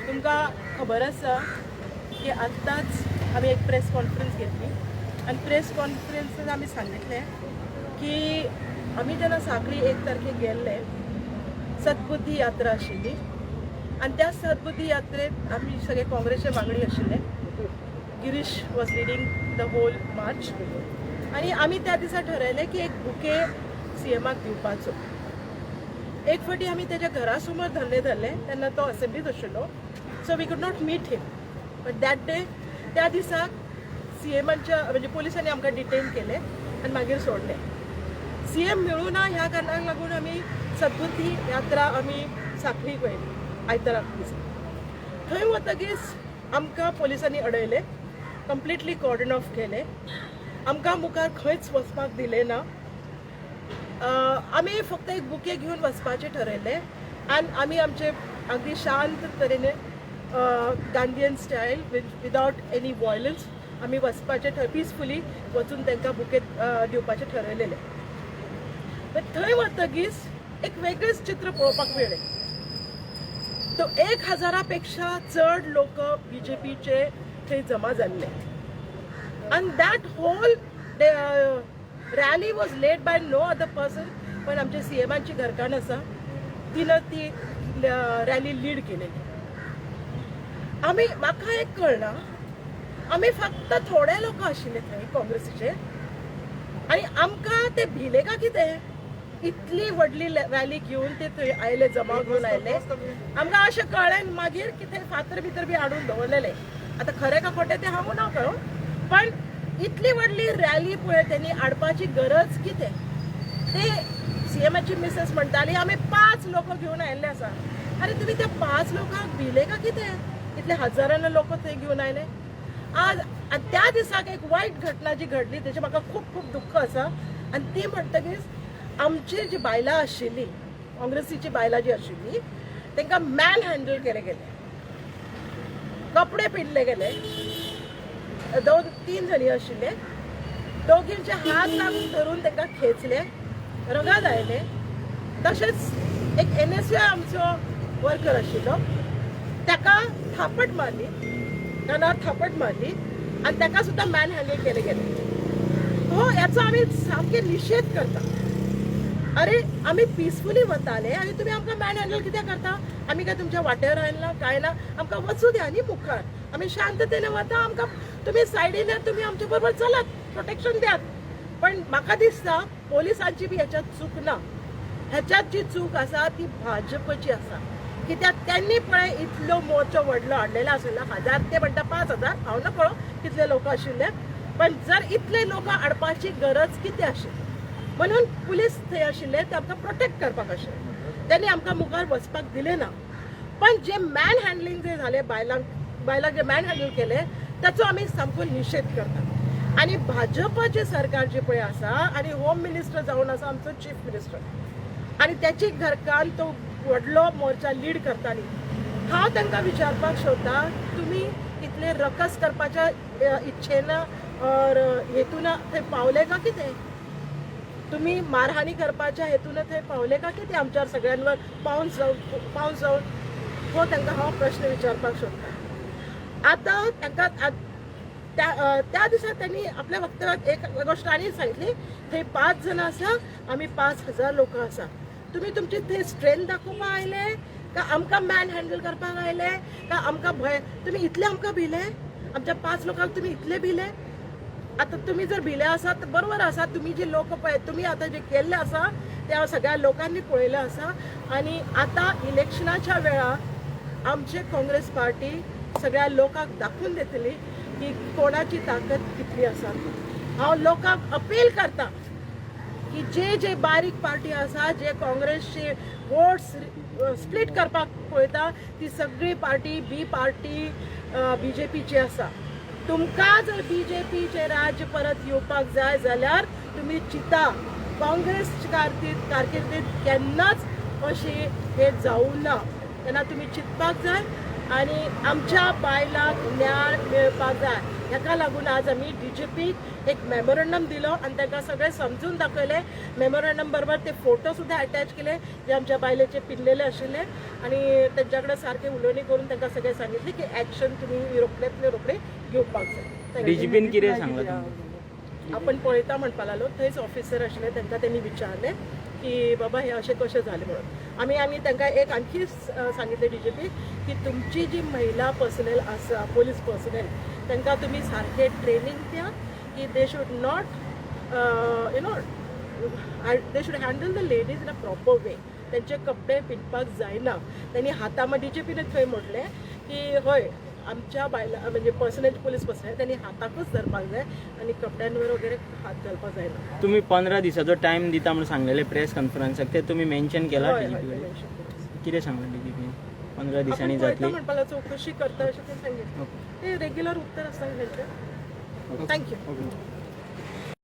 तुमकां खबर आसा की आत्ताच आमी एक प्रेस कॉन्फरन्स घेतली आणि प्रेस कॉन्फरन्सात आमी सांगितलें की आमी जेन्ना सांखळी 1 तारखेक गेल्ले सद्बुद्धी यात्रा आशिल्ली आणि त्या सद्बुद्धी यात्रेत आमी सगळे काँग्रेसचे वांगडी आशिल्ले. Girish was leading the whole march आणि आमी त्या दिसा ठरयलें की एक बुके सीएमाक दिवपाचो. एक फावटी आमी तेज्या घरा समोर धरले तेन्ना तो असेंब्लीत आशिल्लो, so we could not meet him. But that day त्या दिसाक सीएमाच्या म्हणजे पोलिसांनी आमकां डिटेन केले आनी मागीर सोडले. सीएम मेळूं ना ह्या कारणाक लागून आमी सद्बुद्धी यात्रा आमी सांखळीक व्हेली आयताराक दिसा. थंय वतकीच आमकां पोलिसांनी अडयले, कंप्लिटली कॉर्डन ऑफ केले, आमकां मुखार खंयच वचपाक दिले ना. आमी फक्त एक बुके घेवन वचपाचें ठरयलें आनी आमी आमचे अगदी शांत तरेन गांधीयन स्टायल विदाउट एनी वॉयलन्स आमी वचपाचें पिसफुली वचून तांकां बुके दिवपाचें ठरयलेलें. बट थंय वतकीच एक वेगळेंच चित्र पळोवपाक मेळ्ळें. तो 1000 पेक्षा चड लोक बीजेपीचे थंय जमा जाल्ले आनी that whole rally was led by no other person पण आमच्या सीएमाची घरकान्न आसा तिनं ती रॅली लीड केलेली. आमी म्हाका एक कळना, आमी फक्त थोडे लोक आशिल्ले थंय काँग्रेसीचे आनी आमकां ते भिले का कितें? इतली व्हडली रॅली घेवन ते थंय आयले, जमा घेवन आयले. आमकां अशें कळ्ळें मागीर की ते फातर भितर बी हाडून दवरलेले. आतां खरें का खोटें तें हांव ना कळो, पण इतली व्हडली रॅली पळय त्यांनी हाडपाची गरज कितें? ते सीएमाची मिसेस म्हणटाली आमी 5 लोक घेवन आयिल्ले आसा. अरे तुमी त्या 5 लोकांक भिले का कितें? इतले हजारांनी लोक थंय घेवन आयले. आज त्या दिसाक एक वायट घटना जी घडली तेजे म्हाका खूब खूब दुख्ख आसा आनी ती म्हणटकीच आमची जी बायलां आशिल्ली, काँग्रेसीची बायलां जी आशिल्ली तांकां मॅन हँडल केले गेले, कपडे पिनले गेले. 2-3 जणी आशिल्ले, दोघींचे हात लागून धरून तांकां खेचले, रगत आयले. तशेंच एक NSU आमचो वर्कर आशिल्लो, ताका थापट मारली, कानार थापट मारली आनी ताका सुद्दां मॅन हँडल केले गेले. हो याचो आमी सामके निशेध करता. अरे आमी पिसफुली वताले आनी तुमी आमकां मॅन हँडल कित्याक करता? आमी काय तुमच्या वाटेर आयला काय ना, आमकां वचूं द्या न्ही मुखार. आमी शांततेन वता, आमकां तुमी सायडीन तुमी आमचे बरोबर चलात, प्रोटेक्शन द्यात. पण म्हाका दिसता पोलिसांची बी ह्याच्यात चूक ना. ह्याच्यात जी चूक आसा ती भाजपची आसा. कित्याक त्यांनी पळय इतलो मोर्चो व्हडलो हाडलेलो आशिल्लो, 1000 ते म्हणटा 5000, हांव ना कळो कितले लोक आशिल्ले. पण जर इतले लोक हाडपाची गरज कितें आशिल्ली? म्हणून पुलीस थंय आशिल्ले ते आमकां प्रोटेक्ट करपाक आशिल्ले. त्यांनी आमकां मुखार वचपाक दिले ना. पण जे मॅन हँडलिंग जे झाले, बायलांक जे मॅन हँडल केले ताचो आमी सामको निशेध करता. आणि भाजपचे सरकार जे पळय आसा आणि होम मिनिस्टर जावन आसा आमचो चीफ मिनिस्टर आणि त्याची घरकान तो व्हडलो मोर्चा लीड करताली. हांव तांकां विचारपाक सोदता, तुमी इतले रकस करपाच्या इच्छेन और हेतून थंय पावले का कितें? तुम्ही मारहाणी करपाच्या हेतून थंय पावले का कितें? आमच्या सगळ्यांवर पावस जावन हो तांकां हांव प्रश्न विचारपाक सोदता. आतां तांकां त्या दिसा त्यांनी आपल्या वक्तव्यात एक गोष्ट आनी सांगितली, थंय 5 जण आसा, आमी 5000 लोक आसा. तुम्ही तुमची थंय स्ट्रेंथ दाखोवपाक आयले का आमकां मॅन हँडल करपाक आयले का आमकां भंय? तुम्ही इतले आमकां भिले? आमच्या 5 लोकांक तुम्ही इतले भिले? आता तुम्ही जर भिले आसा तर बरोबर आसा. तुम्ही जे लोक पळय तुम्ही आता जे केल्ले आसा त्या सगळ्या लोकांनी पळयलें आसा. आणि आता इलेक्शनाच्या वेळार आमचे काँग्रेस पार्टी सगळ्या लोकांक दाखवून दितली की कोणाची ताकद कितली आसा. हांव लोकांक अपील करता की जे बारीक पार्टी आसा, जे काँग्रेसचे वोट्स स्प्लिट करपाक पळयता, ती सगळी पार्टी बी पार्टी BJPची आसा. तुमकां जर BJPचे राज्य परत येवपाक जाय जाल्यार तुम्ही चिता. काँग्रेस कारकिर्दीत केन्नाच अशी हे जावूं ना. तेन्ना तुम्ही चिंतपाक जाय आणि आमच्या बायलांक न्याय मेळपाक जाय हेका लागून आज आमी DGPक एक मेमोरंडम दिलो आनी तांकां सगळें समजून दाखयलें. मेमोरंडम बरोबर ते फोटो सुद्दां अटॅच केले जे आमच्या बायलेचे पिल्लेले आशिल्ले आनी तेंच्या कडेन सारके उलोवणी करून तांकां सगळें सांगितलें की एक्शन तुमी रोखडेंतले रोखडे घेवपाक जाय. DGPन कितें सांगलां तुमकां? आपण पळयता म्हणपा लागलो. थंयच ऑफिसर आशिल्ले तांकां त्यांनी विचारलें की बाबा हे अशें कशें जालें म्हणून. आनी तांकां एक आणखी सांगितलें DGP की तुमची जी महिला पर्सनल आसा पोलीस पर्सनल तांकां तुमी सारकें ट्रेनिंग दिया की they should not they should handle the ladies in a proper way. त्यांचे कपडे पिंजपाक जायना. त्यांनी हातां DGPने थंय म्हटलें की हय आमच्या बायला म्हणजे पर्सनल पोलीस पर्सनल त्यांनी हाताकूच धरपाक जाय आनी कपड्यांवर वगैरे हात घालपाक जायना. तुम्ही 15 दिसाचो टायम दिता म्हणून सांगलेले प्रेस कॉन्फरन्साक ते तुम्ही मेन्शन केला DGP कितें सांगलें DGP 15 दिसांनी जातली म्हणपाक चौकशी करता अशें ते सांगितलें. ते रेग्युलर उत्तर आसता थँक्यू.